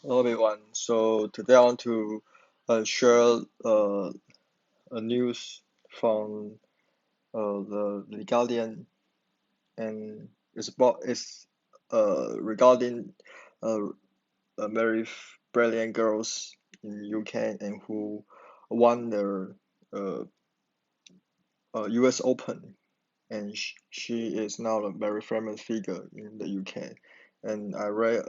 Hello everyone. So today I want to share a news from the Guardian, and it's regarding uh, very brilliant girls in UK and who won the uh, US Open, and she is now a very famous figure in the UK. And I read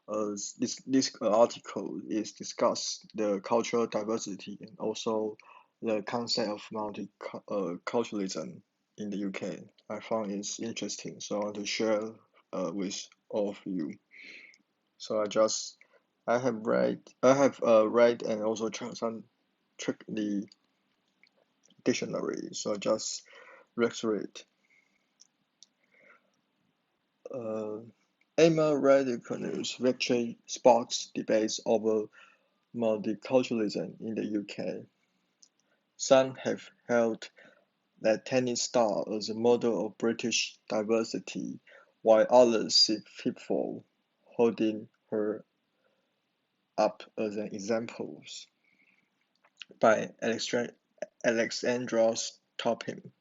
this article is discuss the cultural diversity and also the concept of multiculturalism in the UK. I found it's interesting, so I want to share with all of you. So I have read and also check the dictionary. So I just read through it. Uh, Emma Raducanu's victory sparks debates over multiculturalism in the UK. Some have held that tennis star as a model of British diversity, while others see pitfall, holding her up as an example. By Alexandra Topham.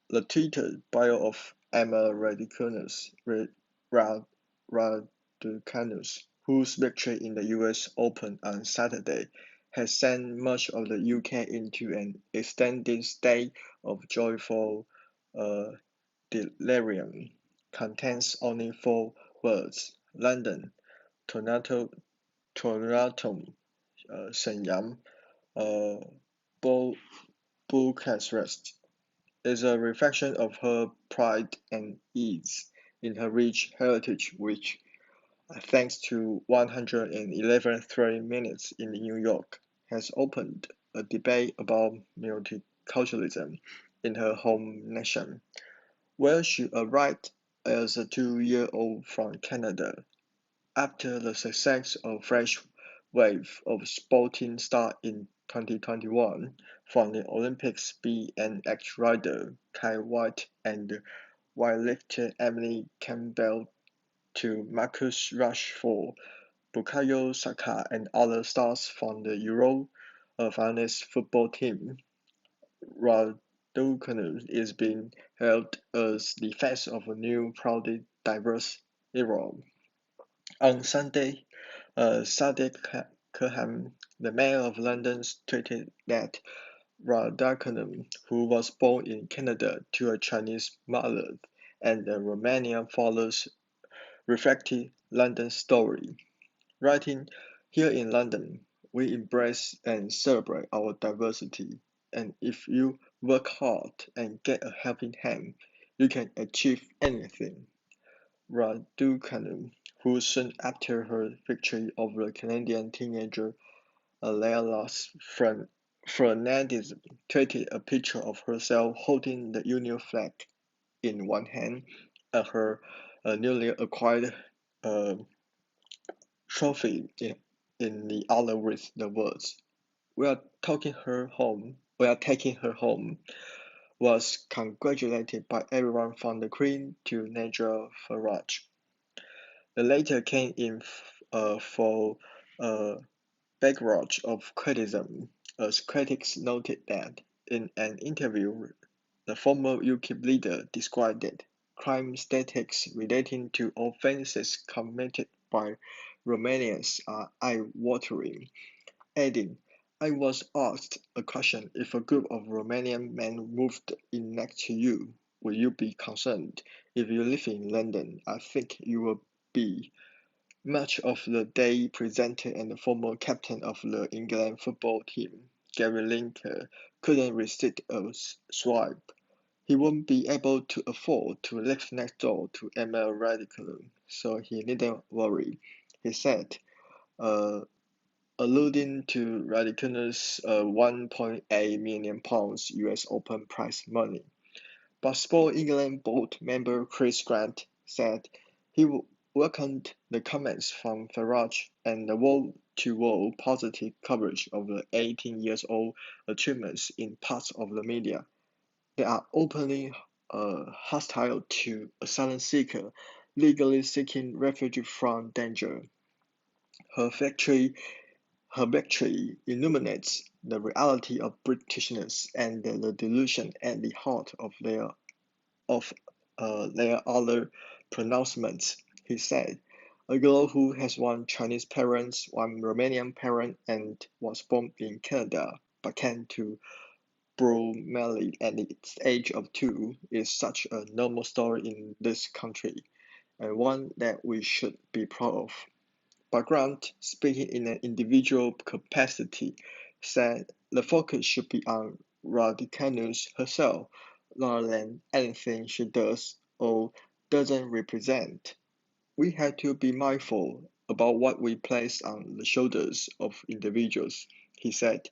The Twitter bio of Emma Raducanus, whose victory in the US Open on Saturday has sent much of the UK into an extended state of joyful uh, delirium, contains only four words: London, Toronto, Toronto, Shenyang, uh, Bucharest, is a reflection of her pride and ease in her rich heritage, which, thanks to 111 minutes in New York, has opened a debate about multiculturalism in her home nation, where she arrived as a 2-year-old from Canada. After the success of fresh wave of sporting stars in 2021, from the Olympic speed and X rider Kyle White and weightlifter Emily Campbell to Marcus Rashford, Bukayo Saka and other stars from the Euro finalist football team, Raducanu is being hailed as the face of a new, proudly diverse era. On Sunday, Sadiq Khan, the mayor of London, tweeted that Raducanu, who was born in Canada to a Chinese mother and a Romanian father, reflected London's story, writing, "Here in London, we embrace and celebrate our diversity, and if you work hard and get a helping hand, you can achieve anything." Raducanu, who soon after her victory over the Canadian teenager Leila Fernandez, tweeted a picture of herself holding the Union flag in one hand and her newly acquired uh, trophy in the other with the words, We are taking her home," was congratulated by everyone from the Queen to Nigel Farage. The latter came in for a barrage of criticism, as critics noted that, in an interview, the former UKIP leader described that crime statistics relating to offences committed by Romanians are eye-watering, adding, "I was asked a question: if a group of Romanian men moved in next to you, would you be concerned? If you live in London, I think you will be." Much of the day presenter and former captain of the England football team, Gary Lineker, couldn't resist a swipe. He won't be able to afford to live next door to Emma Raducanu, so he needn't worry, he said, uh, alluding to Raducanu's £1.8 million US Open prize money. But Sport England board member Chris Grant said he welcomed the comments from Farage and the wall-to-wall positive coverage of the 18-year-old achievements in parts of the media. They are openly hostile to asylum seekers legally seeking refuge from danger. Her victory Her victory illuminates the reality of Britishness and the delusion at the heart of their other pronouncements. He said, "A girl who has one Chinese parents, one Romanian parent, and was born in Canada but came to Bromley at the age of 2 is such a normal story in this country, and one that we should be proud of." But Grant, speaking in an individual capacity, said the focus should be on Raducanu herself, rather than anything she does or doesn't represent. We have to be mindful about what we place on the shoulders of individuals, he said,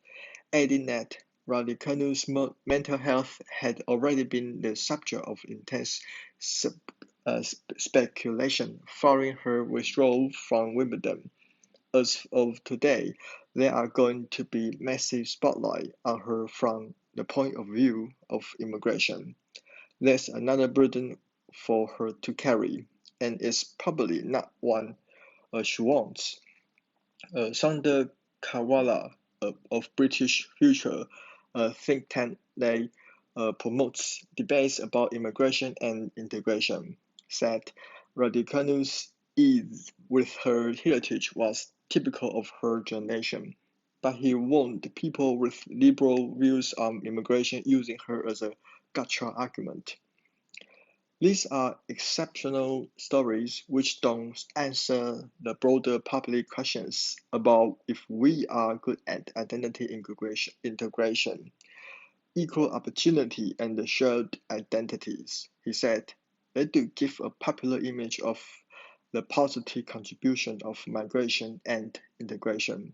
adding that Raducanu's mental health had already been the subject of intense speculation following her withdrawal from Wimbledon. As of today, there are going to be massive spotlight on her from the point of view of immigration. That's another burden for her to carry, and it's probably not one she wants. Sander Kawala of British Future, a think tank that promotes debates about immigration and integration, said Raducanu's ease with her heritage was typical of her generation, but he warned people with liberal views on immigration using her as a gotcha argument. These are exceptional stories which don't answer the broader public questions about if we are good at identity integration, equal opportunity, and shared identities. He said, they do give a popular image of the positive contribution of migration and integration,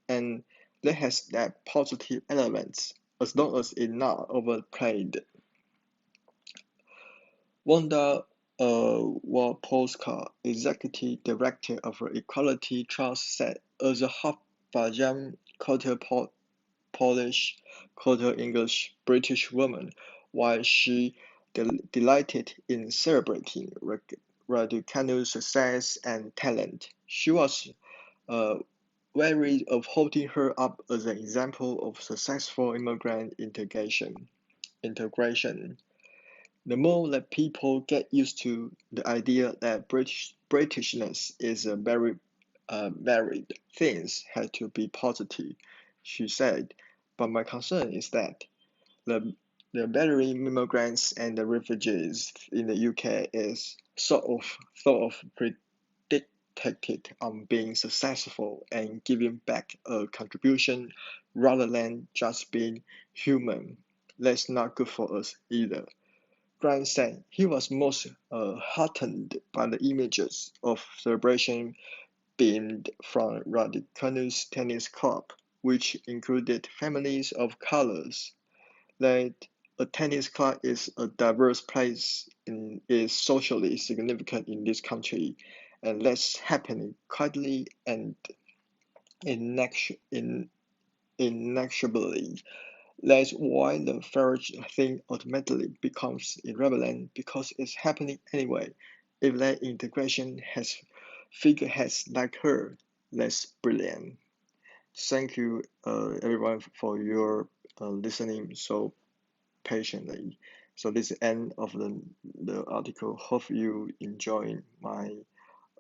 and that has that positive elements as long as it's not overplayed. Wanda Walpolska, executive director of Equality Trust, said, as a half-Bajan, quarter-Polish, quarter-English British woman, while she delighted in celebrating Raducanu's success and talent, she was uh, wary of holding her up as an example of successful immigrant integration. The more that people get used to the idea that Britishness is a very varied, things have to be positive, she said. But my concern is that the the veteran immigrants and the refugees in the UK is sort of predicted on being successful and giving back a contribution rather than just being human. That's not good for us either. Grant said he was most heartened by the images of celebration beamed from Raducanu's tennis club, which included families of colors. That a tennis club is a diverse place and is socially significant in this country, and that's happening quietly and inexorably. That's why the Farage thing ultimately becomes irrelevant because it's happening anyway. If that integration has figureheads like her, that's brilliant. Thank you, everyone, for your listening so patiently. So this is the end of the article. Hope you enjoy my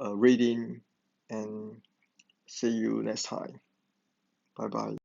reading and see you next time. Bye bye.